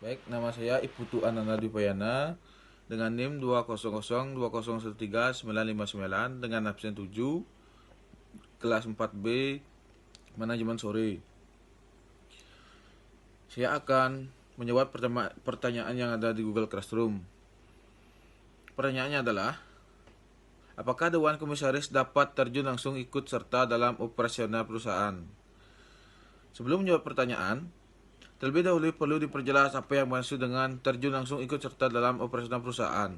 Baik, nama saya Iputu Ananda Dwipayana dengan NIM 200201399 dengan absen 7, kelas 4B, manajemen sore. Saya akan menjawab pertanyaan yang ada di Google Classroom. Pertanyaannya adalah, apakah Dewan Komisaris dapat terjun langsung ikut serta dalam operasional perusahaan? Sebelum menjawab pertanyaan, terlebih dahulu perlu diperjelas apa yang dimaksud dengan terjun langsung ikut serta dalam operasional perusahaan.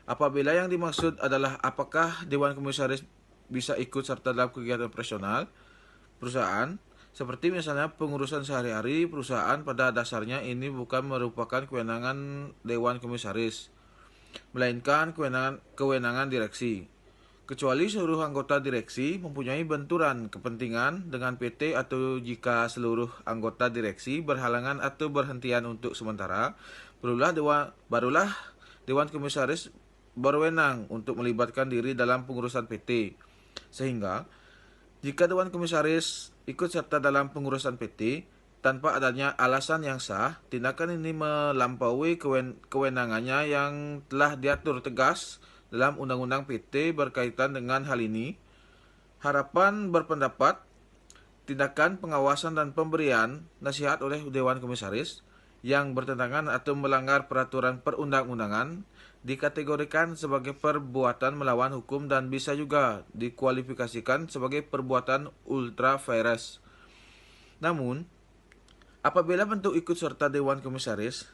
Apabila yang dimaksud adalah apakah Dewan Komisaris bisa ikut serta dalam kegiatan operasional perusahaan, seperti misalnya pengurusan sehari-hari perusahaan, pada dasarnya ini bukan merupakan kewenangan Dewan Komisaris, melainkan kewenangan direksi. Kecuali seluruh anggota direksi mempunyai benturan kepentingan dengan PT atau jika seluruh anggota direksi berhalangan atau berhentian untuk sementara, barulah Dewan Komisaris berwenang untuk melibatkan diri dalam pengurusan PT. Sehingga, jika Dewan Komisaris ikut serta dalam pengurusan PT tanpa adanya alasan yang sah, tindakan ini melampaui kewenangannya yang telah diatur tegas dalam Undang-Undang PT berkaitan dengan hal ini. Harapan berpendapat, tindakan pengawasan dan pemberian nasihat oleh Dewan Komisaris yang bertentangan atau melanggar peraturan perundang-undangan dikategorikan sebagai perbuatan melawan hukum dan bisa juga dikualifikasikan sebagai perbuatan ultra vires. Namun, apabila bentuk ikut serta Dewan Komisaris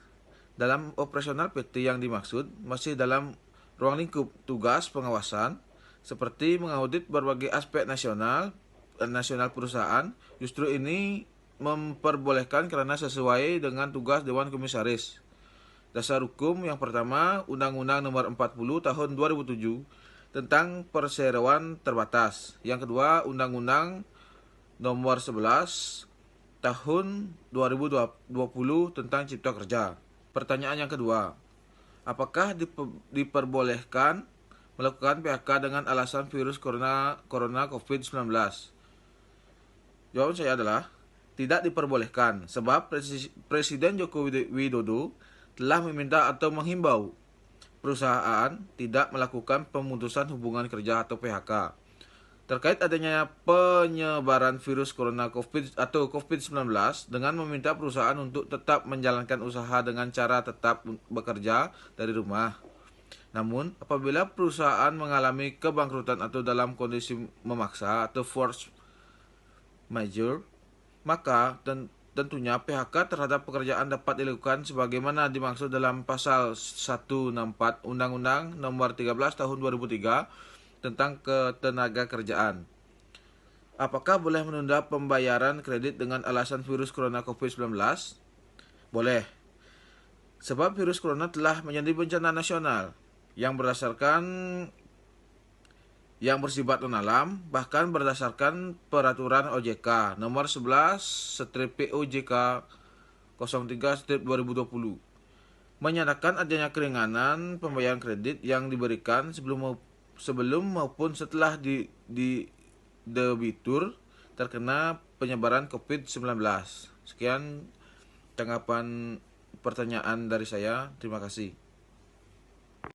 dalam operasional PT yang dimaksud masih dalam ruang lingkup tugas pengawasan, seperti mengaudit berbagai aspek nasional perusahaan, justru ini memperbolehkan karena sesuai dengan tugas Dewan Komisaris. Dasar hukum yang pertama, Undang-Undang Nomor 40 Tahun 2007 tentang perseroan terbatas. Yang kedua, Undang-Undang Nomor 11 Tahun 2020 tentang Cipta Kerja. Pertanyaan yang kedua, apakah diperbolehkan melakukan PHK dengan alasan virus corona COVID-19? Jawaban saya adalah tidak diperbolehkan, sebab Presiden Joko Widodo telah meminta atau menghimbau perusahaan tidak melakukan pemutusan hubungan kerja atau PHK. Terkait adanya penyebaran virus corona COVID-19 dengan meminta perusahaan untuk tetap menjalankan usaha dengan cara tetap bekerja dari rumah. Namun, apabila perusahaan mengalami kebangkrutan atau dalam kondisi memaksa atau force majeure, maka tentunya PHK terhadap pekerjaan dapat dilakukan sebagaimana dimaksud dalam pasal 164 Undang-Undang Nomor 13 Tahun 2003 tentang ketenaga kerjaan. Apakah boleh menunda pembayaran kredit dengan alasan virus corona COVID-19? Boleh. Sebab virus corona telah menjadi bencana nasional yang bersifat non-alam, bahkan berdasarkan peraturan OJK nomor 11/POJK 03/2020 menyatakan adanya keringanan pembayaran kredit yang diberikan sebelum maupun setelah debitur terkena penyebaran COVID-19. Sekian tanggapan pertanyaan dari saya. Terima kasih.